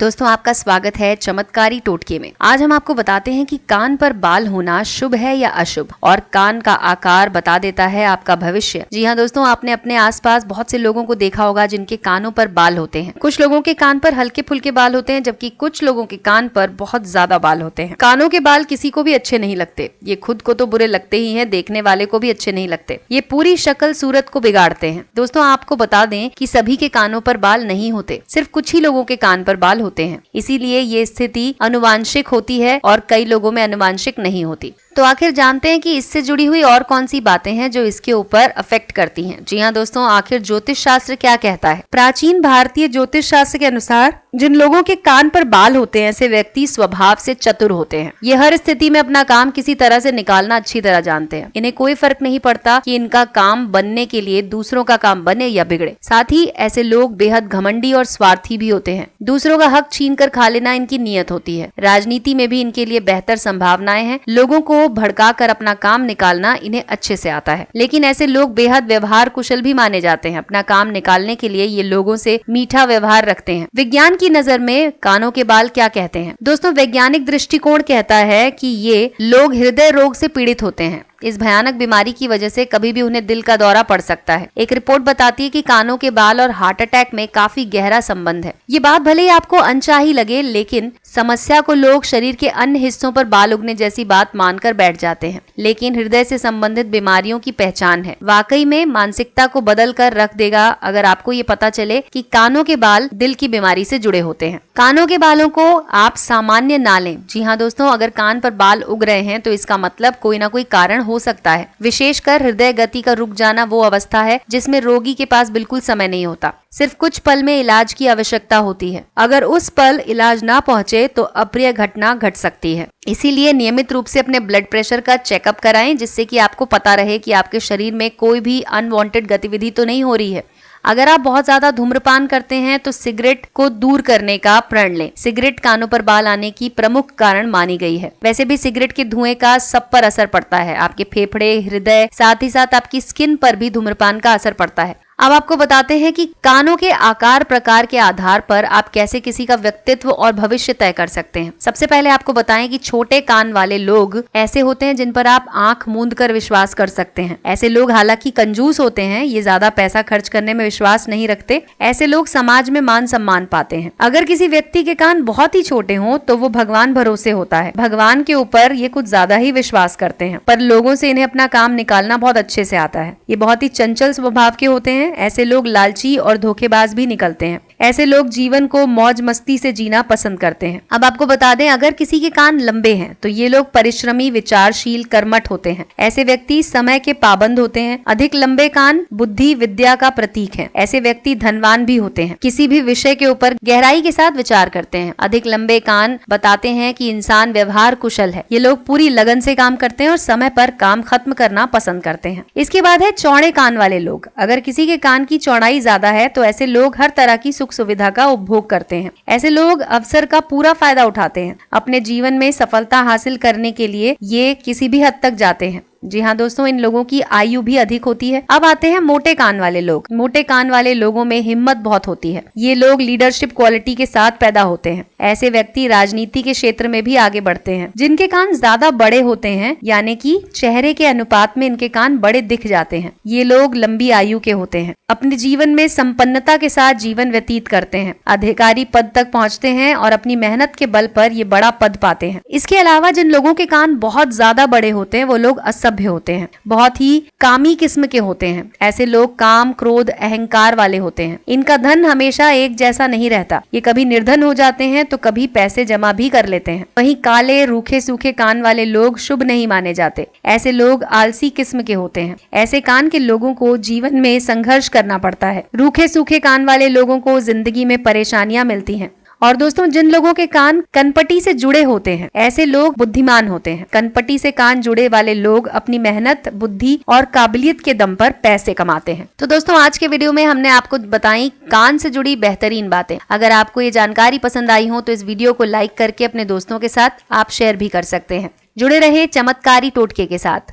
दोस्तों आपका स्वागत है चमत्कारी टोटके में। आज हम आपको बताते हैं कि कान पर बाल होना शुभ है या अशुभ, और कान का आकार बता देता है आपका भविष्य। जी हाँ दोस्तों, आपने अपने आसपास बहुत से लोगों को देखा होगा जिनके कानों पर बाल होते हैं। कुछ लोगों के कान पर हल्के फुल्के बाल होते हैं, जबकि कुछ लोगों के कान पर बहुत ज्यादा बाल होते हैं। कानों के बाल किसी को भी अच्छे नहीं लगते, ये खुद को तो बुरे लगते ही हैं, देखने वाले को भी अच्छे नहीं लगते। ये पूरी शक्ल सूरत को बिगाड़ते हैं। दोस्तों आपको बता दें कि सभी के कानों पर बाल नहीं होते, सिर्फ कुछ ही लोगों के कान पर बाल होते हैं। इसीलिए ये स्थिति अनुवांशिक होती है और कई लोगों में अनुवांशिक नहीं होती। तो आखिर जानते हैं कि इससे जुड़ी हुई और कौन सी बातें हैं जो इसके ऊपर अफेक्ट करती हैं। जी हाँ दोस्तों, आखिर ज्योतिष शास्त्र क्या कहता है। प्राचीन भारतीय ज्योतिष शास्त्र के अनुसार जिन लोगों के कान पर बाल होते हैं ऐसे व्यक्ति स्वभाव से चतुर होते हैं। ये हर स्थिति में अपना काम किसी तरह से निकालना अच्छी तरह जानते हैं। इन्हें कोई फर्क नहीं पड़ता कि इनका काम बनने के लिए दूसरों का काम बने या बिगड़े। साथ ही ऐसे लोग बेहद घमंडी और स्वार्थी भी होते हैं। दूसरों का हक छीन कर खा लेना इनकी नीयत होती है। राजनीति में भी इनके लिए बेहतर संभावनाएं हैं। लोगों को भड़का कर अपना काम निकालना इन्हें अच्छे से आता है। लेकिन ऐसे लोग बेहद व्यवहार कुशल भी माने जाते हैं। अपना काम निकालने के लिए ये लोगों से मीठा व्यवहार रखते हैं। विज्ञान की नजर में कानों के बाल क्या कहते हैं। दोस्तों वैज्ञानिक दृष्टिकोण कहता है कि ये लोग हृदय रोग से पीड़ित होते हैं। इस भयानक बीमारी की वजह से कभी भी उन्हें दिल का दौरा पड़ सकता है। एक रिपोर्ट बताती है कि कानों के बाल और हार्ट अटैक में काफी गहरा संबंध है। ये बात भले ही आपको अनचाही लगे, लेकिन समस्या को लोग शरीर के अन्य हिस्सों पर बाल उगने जैसी बात मानकर बैठ जाते हैं, लेकिन हृदय से संबंधित बीमारियों की पहचान है। वाकई में मानसिकता को बदल कर रख देगा अगर आपको ये पता चले कि कानों के बाल दिल की बीमारी से जुड़े होते हैं। कानों के बालों को आप सामान्य ना लें। जी हाँ दोस्तों, अगर कान पर बाल उग रहे हैं तो इसका मतलब कोई ना कोई कारण हो सकता है। विशेषकर हृदय गति का रुक जाना वो अवस्था है जिसमें रोगी के पास बिल्कुल समय नहीं होता। सिर्फ कुछ पल में इलाज की आवश्यकता होती है। अगर उस पल इलाज ना पहुंचे तो अप्रिय घटना घट सकती है। इसीलिए नियमित रूप से अपने ब्लड प्रेशर का चेकअप कराएं, जिससे कि आपको पता रहे कि आपके शरीर में कोई भी अनवांटेड गतिविधि तो नहीं हो रही है। अगर आप बहुत ज्यादा धूम्रपान करते हैं तो सिगरेट को दूर करने का प्रण लें। सिगरेट कानों पर बाल आने की प्रमुख कारण मानी गई है। वैसे भी सिगरेट के धुएं का सब पर असर पड़ता है, आपके फेफड़े, हृदय, साथ ही साथ आपकी स्किन पर भी धूम्रपान का असर पड़ता है। अब आपको बताते हैं कि कानों के आकार प्रकार के आधार पर आप कैसे किसी का व्यक्तित्व और भविष्य तय कर सकते हैं। सबसे पहले आपको बताएं कि छोटे कान वाले लोग ऐसे होते हैं जिन पर आप आंख मूंद कर विश्वास कर सकते हैं। ऐसे लोग हालांकि कंजूस होते हैं, ये ज्यादा पैसा खर्च करने में विश्वास नहीं रखते। ऐसे लोग समाज में मान सम्मान पाते हैं। अगर किसी व्यक्ति के कान बहुत ही छोटे हों तो वो भगवान भरोसे होता है। भगवान के ऊपर ये कुछ ज्यादा ही विश्वास करते हैं, पर लोगों से इन्हें अपना काम निकालना बहुत अच्छे से आता है। ये बहुत ही चंचल स्वभाव के होते हैं। ऐसे लोग लालची और धोखेबाज भी निकलते हैं। ऐसे लोग जीवन को मौज मस्ती से जीना पसंद करते हैं। अब आपको बता दें, अगर किसी के कान लंबे हैं तो ये लोग परिश्रमी, विचारशील, कर्मठ होते हैं। ऐसे व्यक्ति समय के पाबंद होते हैं। अधिक लंबे कान बुद्धि विद्या का प्रतीक है। ऐसे व्यक्ति धनवान भी होते हैं। किसी भी विषय के ऊपर गहराई के साथ विचार करते हैं। अधिक लंबे कान बताते हैं कि इंसान व्यवहार कुशल है। ये लोग पूरी लगन से काम करते हैं और समय पर काम खत्म करना पसंद करते हैं। इसके बाद है चौड़े कान वाले लोग। अगर किसी के कान की चौड़ाई ज्यादा है तो ऐसे लोग हर तरह की सुख सुविधा का उपभोग करते हैं। ऐसे लोग अवसर का पूरा फायदा उठाते हैं। अपने जीवन में सफलता हासिल करने के लिए ये किसी भी हद तक जाते हैं। जी हाँ दोस्तों, इन लोगों की आयु भी अधिक होती है। अब आते हैं मोटे कान वाले लोग। मोटे कान वाले लोगों में हिम्मत बहुत होती है। ये लोग लीडरशिप क्वालिटी के साथ पैदा होते हैं। ऐसे व्यक्ति राजनीति के क्षेत्र में भी आगे बढ़ते हैं। जिनके कान ज्यादा बड़े होते हैं, यानी कि चेहरे के अनुपात में इनके कान बड़े दिख जाते हैं, ये लोग लंबी आयु के होते हैं। अपने जीवन में संपन्नता के साथ जीवन व्यतीत करते हैं। अधिकारी पद तक पहुंचते हैं और अपनी मेहनत के बल पर ये बड़ा पद पाते हैं। इसके अलावा जिन लोगों के कान बहुत ज्यादा बड़े होते हैं वो लोग असभ्य होते हैं, बहुत ही कामी किस्म के होते हैं। ऐसे लोग काम, क्रोध, अहंकार वाले होते हैं। इनका धन हमेशा एक जैसा नहीं रहता। ये कभी निर्धन हो जाते हैं तो कभी पैसे जमा भी कर लेते हैं। वहीं काले, रूखे सूखे कान वाले लोग शुभ नहीं माने जाते। ऐसे लोग आलसी किस्म के होते हैं। ऐसे कान के लोगों को जीवन में संघर्ष करना पड़ता है। रूखे सूखे कान वाले लोगों को जिंदगी में परेशानियां मिलती हैं। और दोस्तों, जिन लोगों के कान कनपटी से जुड़े होते हैं ऐसे लोग बुद्धिमान होते हैं। कनपटी से कान जुड़े वाले लोग अपनी मेहनत, बुद्धि और काबिलियत के दम पर पैसे कमाते हैं। तो दोस्तों, आज के वीडियो में हमने आपको बताई कान से जुड़ी बेहतरीन बातें। अगर आपको ये जानकारी पसंद आई हो तो इस वीडियो को लाइक करके अपने दोस्तों के साथ आप शेयर भी कर सकते हैं। जुड़े रहे चमत्कारी टोटके के साथ।